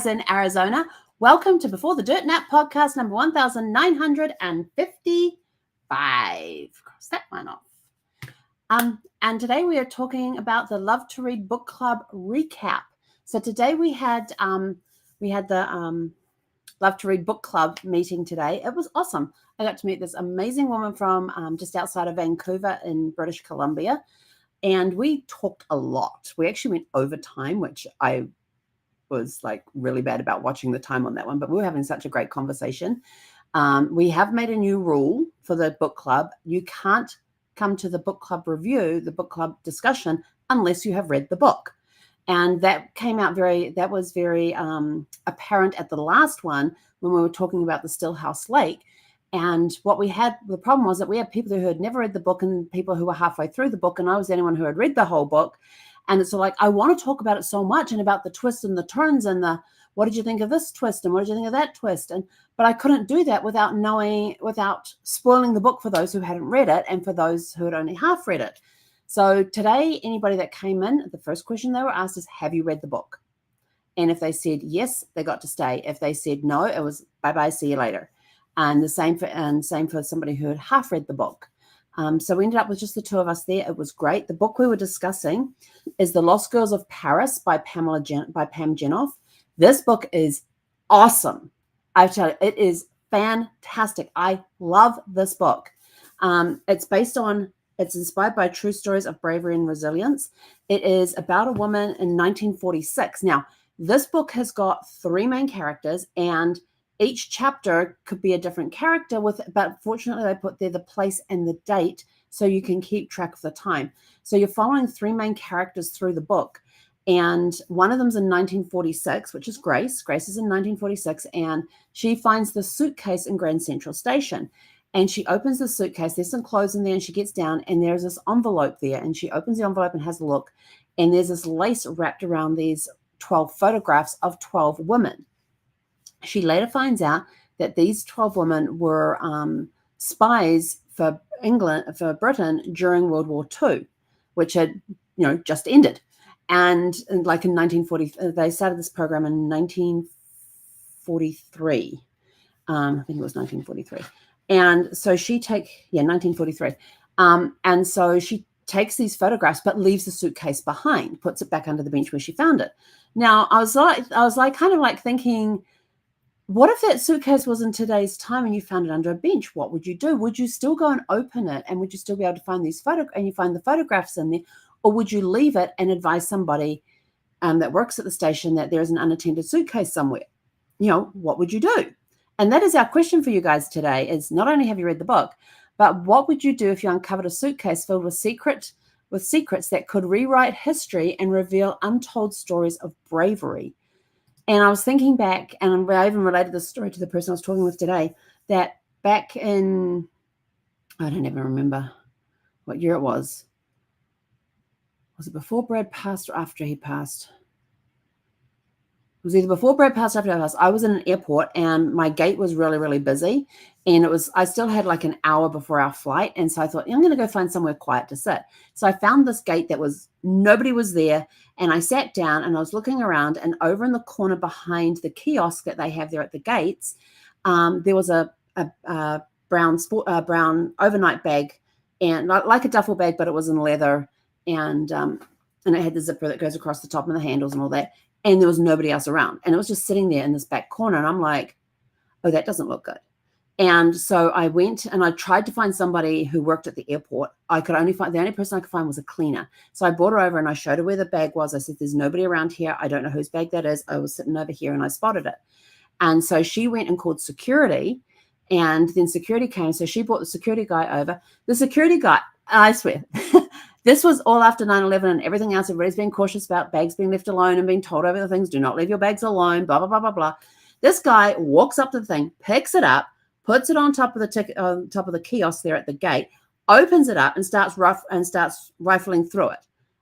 in Arizona. Welcome to Before the Dirt Nap podcast number 1955. Cross that one off. And today we are talking about the Love2Read book club recap. So today we had the Love2Read book club meeting today. It was awesome. I got to meet this amazing woman from just outside of Vancouver in British Columbia, and we talked a lot. We actually went over time, which I was like really bad about watching the time on that one, but we were having such a great conversation. We have made a new rule for the book club. You can't come to the book club review, the book club discussion, unless you have read the book. And that came out that was very apparent at the last one when we were talking about the Stillhouse Lake. And the problem was that we had people who had never read the book and people who were halfway through the book, and I was the only one who had read the whole book. And it's like, I want to talk about it so much and about the twists and the turns and what did you think of this twist and what did you think of that twist? But I couldn't do that without spoiling the book for those who hadn't read it and for those who had only half read it. So today, anybody that came in, the first question they were asked is, have you read the book? And if they said yes, they got to stay. If they said no, it was bye-bye, see you later. And the same for somebody who had half read the book. So we ended up with just the two of us there. It was great. The book we were discussing is The Lost Girls of Paris by Pam Jenoff. This book is awesome. I tell you, it is fantastic. I love this book. It's inspired by true stories of bravery and resilience. It is about a woman in 1946. Now, this book has got three main characters, and each chapter could be a different character but fortunately they put there the place and the date so you can keep track of the time. So you're following three main characters through the book. And one of them's in 1946, which is Grace. Grace is in 1946, and she finds the suitcase in Grand Central Station. And she opens the suitcase. There's some clothes in there, and she gets down, and there's this envelope there. And she opens the envelope and has a look. And there's this lace wrapped around these 12 photographs of 12 women. She later finds out that these 12 women were spies for Britain during World War II, which had, just ended. And like in 1940, they started this program in 1943. I think it was 1943. And so 1943. And so she takes these photographs, but leaves the suitcase behind, puts it back under the bench where she found it. Now, I was kind of like thinking, what if that suitcase was in today's time and you found it under a bench? What would you do? Would you still go and open it, and would you still be able to find these and you find the photographs in there, or would you leave it and advise somebody that works at the station that there is an unattended suitcase somewhere? What would you do? And that is our question for you guys today: is not only have you read the book, but what would you do if you uncovered a suitcase filled with secrets that could rewrite history and reveal untold stories of bravery? And I was thinking back, and I even related this story to the person I was talking with today, that back in, I don't even remember what year it was. Was it before Brad passed or after he passed? It was either before Brad passed or after I passed. I was in an airport, and my gate was really, really busy. And I still had like an hour before our flight. And so I thought, I'm going to go find somewhere quiet to sit. So I found this gate that nobody was there. And I sat down and I was looking around, and over in the corner behind the kiosk that they have there at the gates, there was a brown overnight bag, and like a duffel bag, but it was in leather, and it had the zipper that goes across the top and the handles and all that. And there was nobody else around. And it was just sitting there in this back corner. And I'm like, oh, that doesn't look good. And so I went and I tried to find somebody who worked at the airport. The only person I could find was a cleaner. So I brought her over and I showed her where the bag was. I said, there's nobody around here. I don't know whose bag that is. I was sitting over here and I spotted it. And so she went and called security, and then security came. So she brought the security guy over. The security guy, I swear, this was all after 9/11 and everything else. Everybody's being cautious about bags being left alone and being told over the things. Do not leave your bags alone, blah, blah, blah, blah, blah. This guy walks up to the thing, picks it up, puts it on top of the kiosk there at the gate, opens it up and starts rifling through it.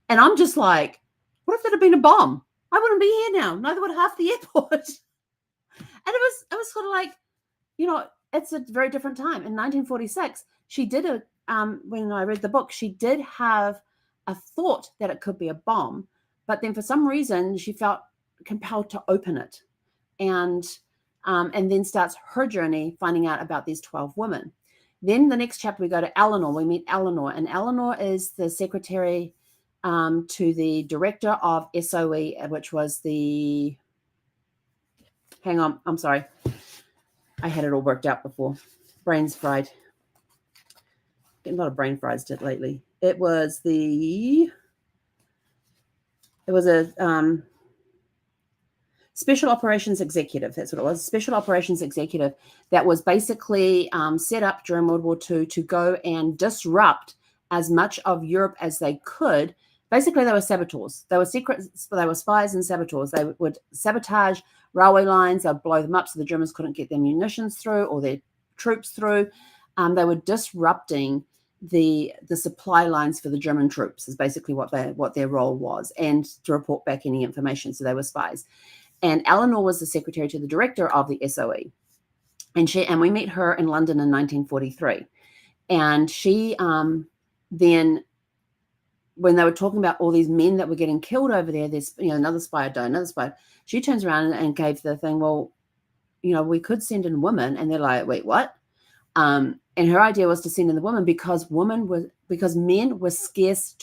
And I'm just like, what if it had been a bomb? I wouldn't be here now. Neither would half the airport. And it was sort of like, it's a very different time. In 1946, she did when I read the book, she did have a thought that it could be a bomb, but then for some reason she felt compelled to open it. and then starts her journey finding out about these 12 women. Then the next chapter, we go to Eleanor. We meet Eleanor, and Eleanor is the secretary to the director of SOE, which was the, hang on, I'm sorry. I had it all worked out before. Brains fried. Getting a lot of brain fries lately. It was a special operations executive. That's what it was. Special operations executive that was basically set up during World War II to go and disrupt as much of Europe as they could. Basically, they were saboteurs. They were secrets. They were spies and saboteurs. They would sabotage railway lines. They'd blow them up so the Germans couldn't get their munitions through or their troops through. They were disrupting the supply lines for the German troops. Is basically what their role was, and to report back any information. So they were spies. And Eleanor was the secretary to the director of the SOE, and we meet her in London in 1943. And she then, when they were talking about all these men that were getting killed over there, there's another spy, another spy. She turns around and gave the thing, well, we could send in women, and they're like, wait, what? And her idea was to send in the women because men were scarce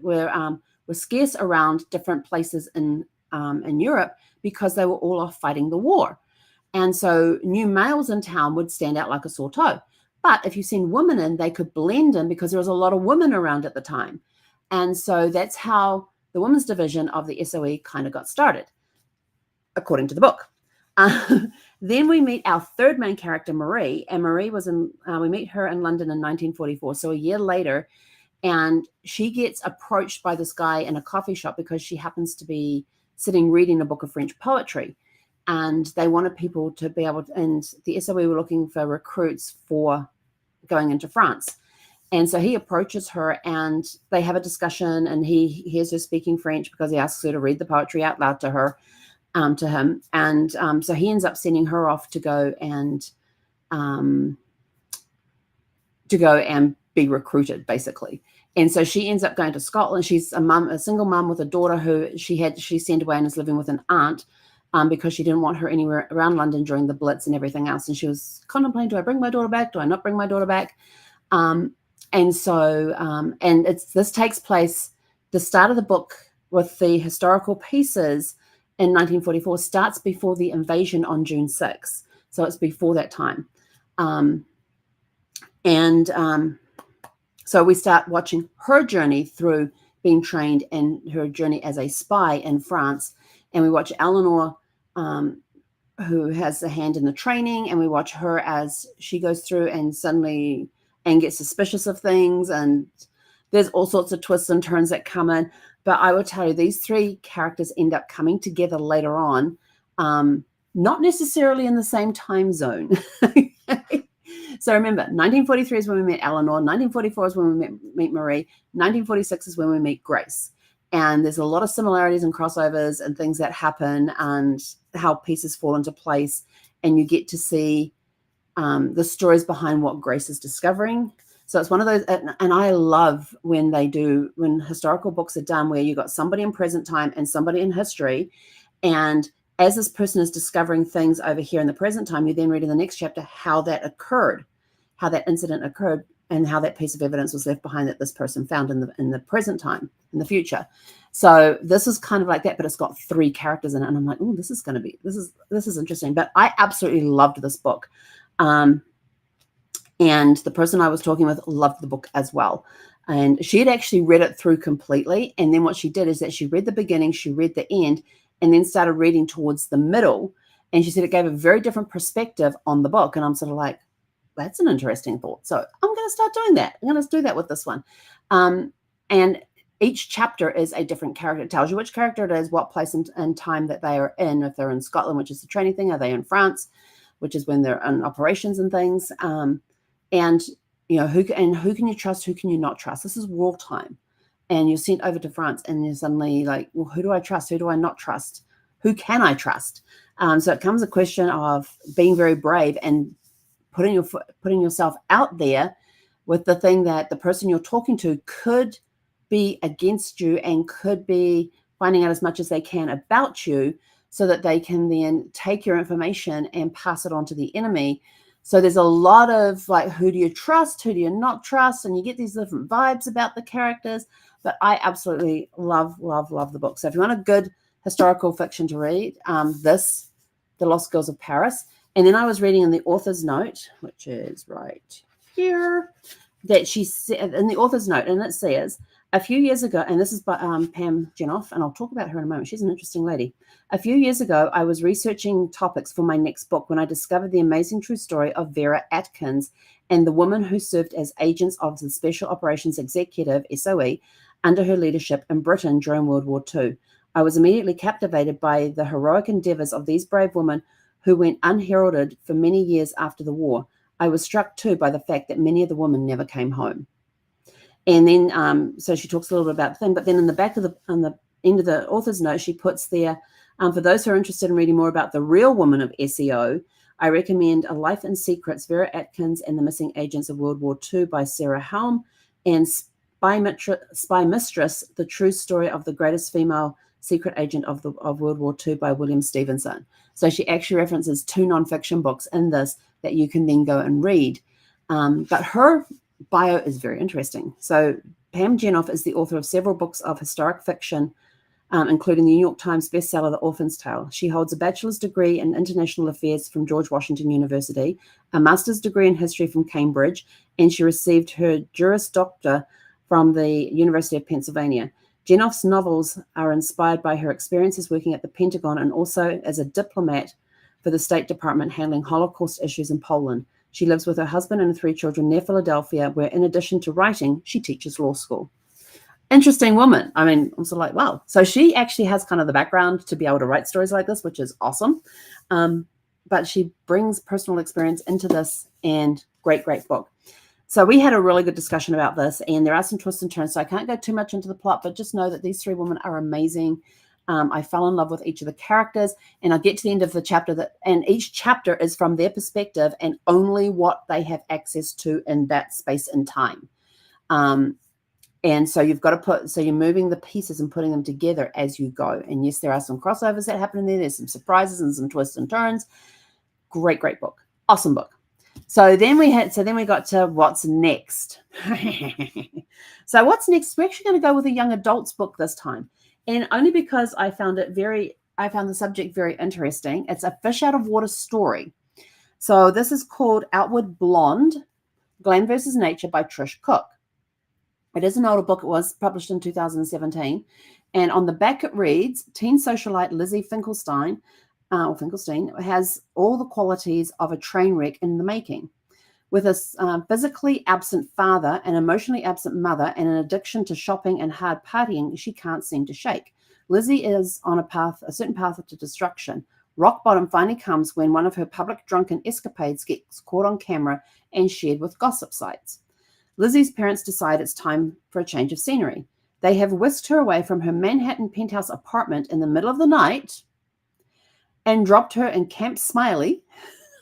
were scarce around different places in Europe because they were all off fighting the war, and so new males in town would stand out like a sore toe. But if you send women in, they could blend in because there was a lot of women around at the time. And so that's how the women's division of the SOE kind of got started, according to the book. Then we meet our third main character, Marie, and Marie was we meet her in London in 1944, so a year later, and she gets approached by this guy in a coffee shop because she happens to be sitting reading a book of French poetry, and they wanted people to be able to, and the SOE were looking for recruits for going into France. And so he approaches her and they have a discussion, and he hears her speaking French because he asks her to read the poetry out loud to her, to him. And so he ends up sending her off to go and be recruited, basically. And so she ends up going to Scotland. She's a single mom with a daughter who she sent away and is living with an aunt because she didn't want her anywhere around London during the Blitz and everything else. And she was contemplating, do I bring my daughter back? Do I not bring my daughter back? And so, this takes place, the start of the book with the historical pieces in 1944 starts before the invasion on June 6th. So it's before that time. So we start watching her journey through being trained and her journey as a spy in France. And we watch Eleanor, who has a hand in the training, and we watch her as she goes through and gets suspicious of things. And there's all sorts of twists and turns that come in. But I will tell you, these three characters end up coming together later on, not necessarily in the same time zone. So remember, 1943 is when we meet Eleanor, 1944 is when we meet Marie, 1946 is when we meet Grace. And there's a lot of similarities and crossovers and things that happen and how pieces fall into place. And you get to see the stories behind what Grace is discovering. So it's one of those, and I love when historical books are done where you got somebody in present time and somebody in history. And as this person is discovering things over here in the present time, you then read in the next chapter how that occurred, how that incident occurred, and how that piece of evidence was left behind that this person found in the present time, in the future. So this is kind of like that, but it's got three characters in it. And I'm like, oh, this is interesting. But I absolutely loved this book. And the person I was talking with loved the book as well. And she had actually read it through completely. And then what she did is that she read the beginning, she read the end, and then started reading towards the middle. And she said it gave a very different perspective on the book. And I'm sort of like, that's an interesting thought. So I'm going to start doing that. I'm going to do that with this one. And each chapter is a different character. It tells you which character it is, what place and time that they are in. If they're in Scotland, which is the training thing, are they in France, which is when they're in operations and things. And who can you trust? Who can you not trust? This is wartime. And you're sent over to France and you're suddenly like, well, who do I trust? Who do I not trust? Who can I trust? So it comes a question of being very brave and putting yourself out there with the thing that the person you're talking to could be against you and could be finding out as much as they can about you. so that they can then take your information and pass it on to the enemy. So there's a lot of like, who do you trust? Who do you not trust? And you get these different vibes about the characters. But I absolutely love, love, love the book. So if you want a good historical fiction to read, this, The Lost Girls of Paris. And then I was reading in the author's note, which is right here, that she said in the author's note, and it says, a few years ago, and this is by Pam Jenoff, and I'll talk about her in a moment. She's an interesting lady. A few years ago, I was researching topics for my next book when I discovered the amazing true story of Vera Atkins and the woman who served as agents of the Special Operations Executive, SOE, under her leadership in Britain during World War II. I was immediately captivated by the heroic endeavors of these brave women who went unheralded for many years after the war. I was struck too by the fact that many of the women never came home. And then, so she talks a little bit about the thing, but then in the back of on the end of the author's note, she puts there, for those who are interested in reading more about the real woman of SEO, I recommend A Life in Secrets, Vera Atkins and the Missing Agents of World War II by Sarah Helm, and Spy Mistress, The True Story of the Greatest Female Secret Agent of World War II by William Stevenson. So she actually references 2 nonfiction books in this that you can then go and read. But her bio is very interesting. So Pam Jenoff is the author of several books of historic fiction, including the New York Times bestseller, The Orphan's Tale. She holds a bachelor's degree in international affairs from George Washington University, a master's degree in history from Cambridge, and she received her Juris Doctor from the University of Pennsylvania. Jenoff's novels are inspired by her experiences working at the Pentagon and also as a diplomat for the State Department handling Holocaust issues in Poland. She lives with her husband and 3 children near Philadelphia, where in addition to writing, she teaches law school. Interesting woman. I mean, I'm sort of like, wow. So she actually has kind of the background to be able to write stories like this, which is awesome. But she brings personal experience into this, and great, great book. So we had a really good discussion about this, and there are some twists and turns, so I can't go too much into the plot, but just know that these 3 women are amazing. I fell in love with each of the characters, and I'll get to the end of the chapter, and each chapter is from their perspective and only what they have access to in that space and time. And so you've got to so you're moving the pieces and putting them together as you go. And yes, there are some crossovers that happen in there. There's some surprises and some twists and turns. Great, great book. Awesome book. So then we got to what's next. So what's next? We're actually going to go with a young adults book this time. And only because I found the subject very interesting. It's a fish out of water story. So this is called Outward Blonde, Glam versus Nature by Trish Cook. It is an older book. It was published in 2017. And on the back it reads, teen socialite Lizzie Finkelstein has all the qualities of a train wreck in the making. With a physically absent father, an emotionally absent mother, and an addiction to shopping and hard partying she can't seem to shake. Lizzie is on a certain path to destruction. Rock bottom finally comes when one of her public drunken escapades gets caught on camera and shared with gossip sites. Lizzie's parents decide it's time for a change of scenery. They have whisked her away from her Manhattan penthouse apartment in the middle of the night and dropped her in Camp Smiley.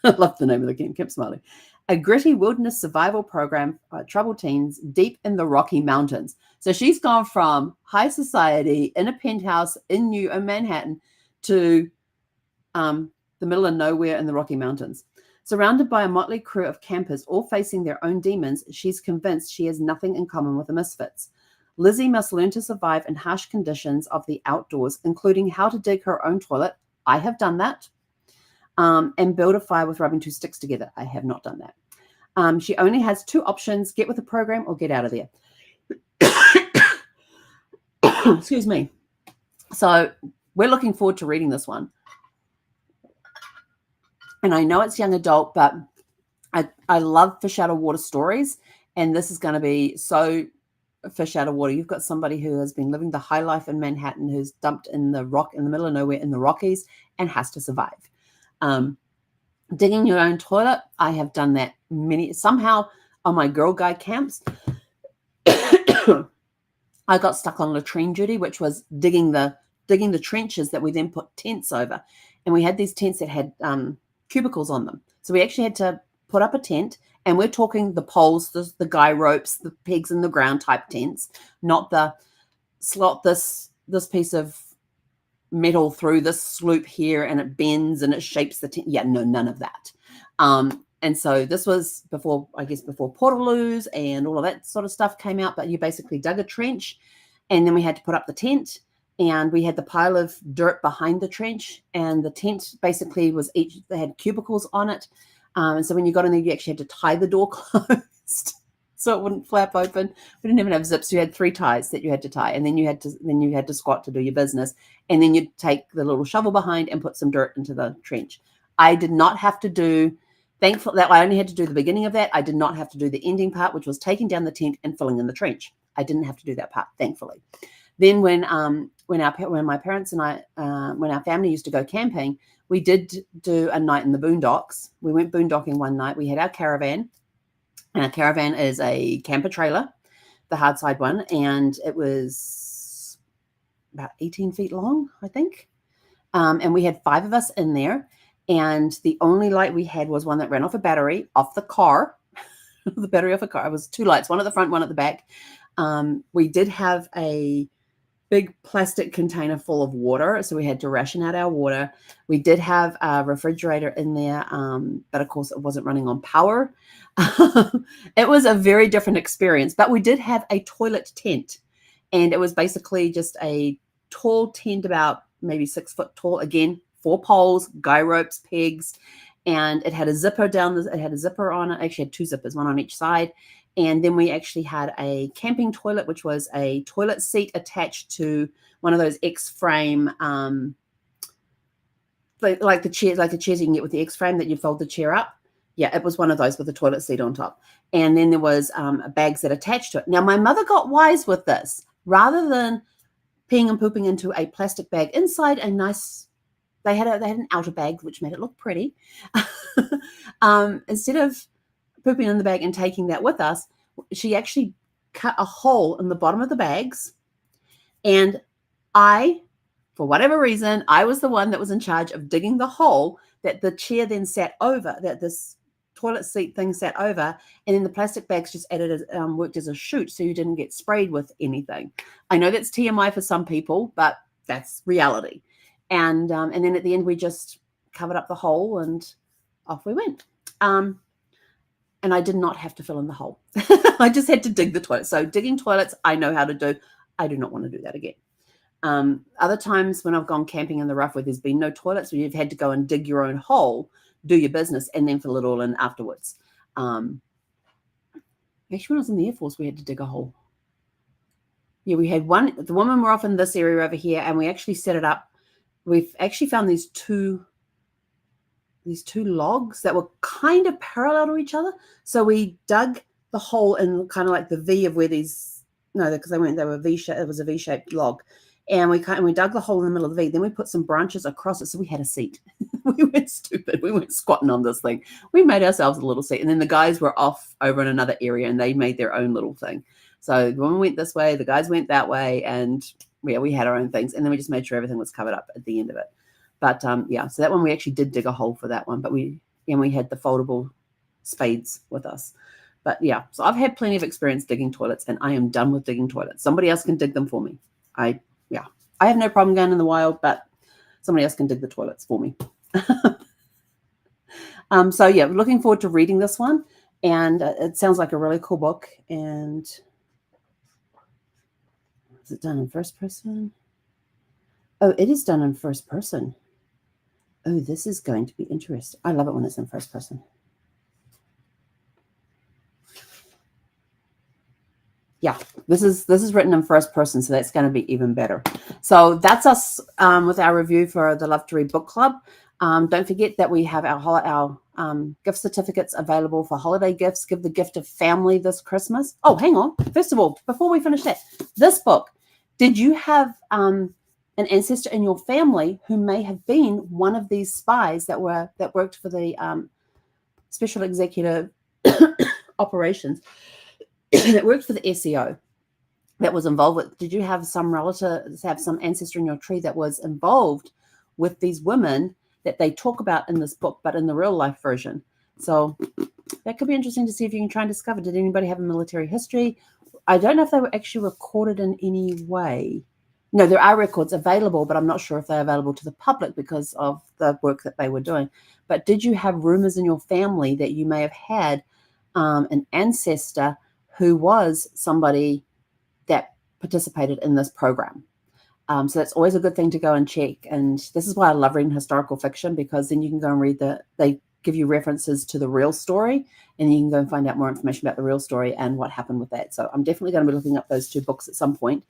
I love the name of the camp, Camp Smiley. A gritty wilderness survival program for troubled teens deep in the Rocky Mountains. So she's gone from high society in a penthouse in Manhattan to the middle of nowhere in the Rocky Mountains. Surrounded by a motley crew of campers, all facing their own demons, she's convinced she has nothing in common with the misfits. Lizzie must learn to survive in harsh conditions of the outdoors, including how to dig her own toilet. I have done that. And build a fire with rubbing 2 sticks together. I have not done that. She only has 2 options, get with the program or get out of there. Excuse me. So we're looking forward to reading this one. And I know it's young adult, but I love fish out of water stories. And this is going to be so fish out of water. You've got somebody who has been living the high life in Manhattan, who's dumped in the middle of nowhere in the Rockies and has to survive. Digging your own toilet. I have done that somehow on my Girl Guide camps. I got stuck on latrine duty, which was digging the trenches that we then put tents over. And we had these tents that had cubicles on them. So we actually had to put up a tent, and we're talking the poles, the guy ropes, the pegs in the ground type tents, not the slot this piece of metal through this sloop here and it bends and it shapes the tent. Yeah, no, none of that. And so this was before, I guess, before portaloos and all of that sort of stuff came out. But you basically dug a trench, and then we had to put up the tent, and we had the pile of dirt behind the trench, and the tent basically was they had cubicles on it. And so when you got in there, you actually had to tie the door closed so it wouldn't flap open. We didn't even have zips. You had 3 ties that you had to tie, and then you had to squat to do your business, and then you'd take the little shovel behind and put some dirt into the trench. I did not have to do. Thankful that I only had to do the beginning of that. I did not have to do the ending part, which was taking down the tent and filling in the trench. I didn't have to do that part, thankfully. Then when my parents and I, when our family used to go camping, we did do a night in the boondocks. We went boondocking one night. We had our caravan, and our caravan is a camper trailer, the hard side one, and it was about 18 feet long, I think. And we had 5 of us in there. And the only light we had was one that ran off a battery off the car, the battery off a car. It was 2 lights, one at the front, one at the back. We did have a big plastic container full of water, so we had to ration out our water. We did have a refrigerator in there, but of course it wasn't running on power. It was a very different experience, but we did have a toilet tent, and it was basically just a tall tent, about maybe 6 foot tall, again, 4 poles, guy ropes, pegs, and it had a zipper it had a zipper on it. Actually had 2 zippers, one on each side. And then we actually had a camping toilet, which was a toilet seat attached to one of those X-frame, like the chairs you can get with the X-frame that you fold the chair up. Yeah, it was one of those with a toilet seat on top. And then there was bags that attached to it. Now, my mother got wise with this. Rather than peeing and pooping into a plastic bag inside a nice, they had an outer bag, which made it look pretty. Instead of pooping in the bag and taking that with us, she actually cut a hole in the bottom of the bags. And for whatever reason, I was the one that was in charge of digging the hole that the chair then sat over, that this toilet seat thing sat over, and then the plastic bags just worked as a chute, so you didn't get sprayed with anything. I know that's TMI for some people, but that's reality. And then at the end, we just covered up the hole and off we went. And I did not have to fill in the hole. I just had to dig the toilet. So digging toilets, I know how to do. I do not want to do that again. Other times when I've gone camping in the rough where there's been no toilets, where you've had to go and dig your own hole, do your business, and then fill it all in afterwards. Actually, when I was in the Air Force, we had to dig a hole. Yeah, we had one. The women were off in this area over here, and we actually set it up. We've actually found these two logs that were kind of parallel to each other. So we dug the hole in kind of like the V of where these, no, because they were V-shaped. It was a V-shaped log. And we dug the hole in the middle of the V. Then we put some branches across it. So we had a seat. We weren't stupid. We weren't squatting on this thing. We made ourselves a little seat. And then the guys were off over in another area, and they made their own little thing. So the women went this way, the guys went that way, and yeah, we had our own things. And then we just made sure everything was covered up at the end of it. But yeah, so that one we actually did dig a hole for that one. But we had the foldable spades with us. But yeah, so I've had plenty of experience digging toilets, and I am done with digging toilets. Somebody else can dig them for me. I have no problem going in the wild, but somebody else can dig the toilets for me. So yeah, looking forward to reading this one. And it sounds like a really cool book. And is it done in first person? Oh, it is done in first person. Oh, this is going to be interesting. I love it when it's in first person. Yeah, this is written in first person, so that's going to be even better. So that's us with our review for the Love2Read book club. Don't forget that we have our gift certificates available for holiday gifts. Give the gift of family this Christmas. Oh, hang on. First of all, before we finish that, this book, did you have an ancestor in your family who may have been one of these spies that worked for the special executive operations that worked for the SEO, that was involved with? Did you have some relatives, have some ancestor in your tree that was involved with these women that they talk about in this book, but in the real life version? So that could be interesting to see if you can try and discover. Did anybody have a military history? I don't know if they were actually recorded in any way. No, there are records available, but I'm not sure if they're available to the public because of the work that they were doing. But did you have rumors in your family that you may have had an ancestor who was somebody that participated in this program? So that's always a good thing to go and check. And this is why I love reading historical fiction, because then you can go and read they give you references to the real story, and you can go and find out more information about the real story and what happened with that. So I'm definitely going to be looking up those two books at some point.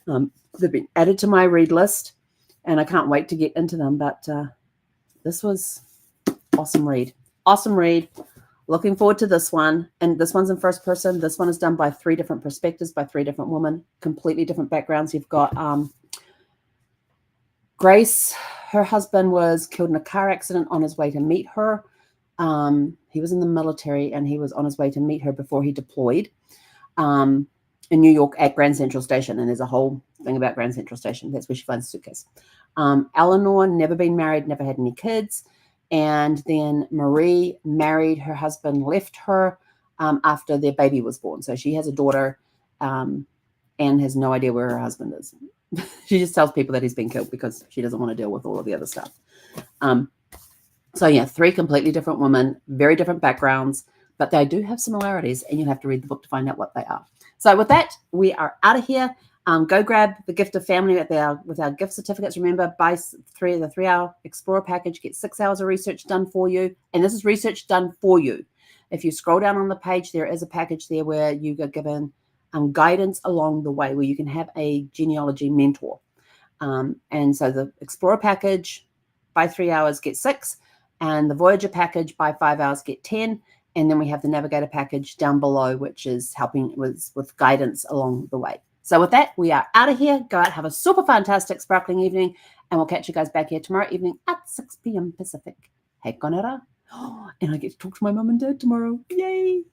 They've been added to my read list, and I can't wait to get into them. But this was awesome read. Awesome read. Looking forward to this one. And this one's in first person. This one is done by 3 different perspectives, by 3 different women, completely different backgrounds. You've got Grace. Her husband was killed in a car accident on his way to meet her. He was in the military, and he was on his way to meet her before he deployed in New York at Grand Central Station. And there's a whole thing about Grand Central Station. That's where she finds the suitcase. Eleanor, never been married, never had any kids. And then Marie married, her husband left her after their baby was born. So she has a daughter and has no idea where her husband is. She just tells people that he's been killed because she doesn't want to deal with all of the other stuff. So yeah, 3 completely different women, very different backgrounds, but they do have similarities, and you'll have to read the book to find out what they are. So with that, we are out of here. Go grab the gift of family with our gift certificates. Remember, buy the 3-hour Explorer package, get 6 hours of research done for you. And this is research done for you. If you scroll down on the page, there is a package there where you are given guidance along the way, where you can have a genealogy mentor. And so the Explorer package, buy 3 hours, get 6. And the Voyager package, buy 5 hours, get 10. And then we have the Navigator package down below, which is helping with guidance along the way. So with that, we are out of here. Go out, have a super fantastic, sparkling evening, and we'll catch you guys back here tomorrow evening at 6 p.m. Pacific. Hey, konera. And I get to talk to my mum and dad tomorrow. Yay!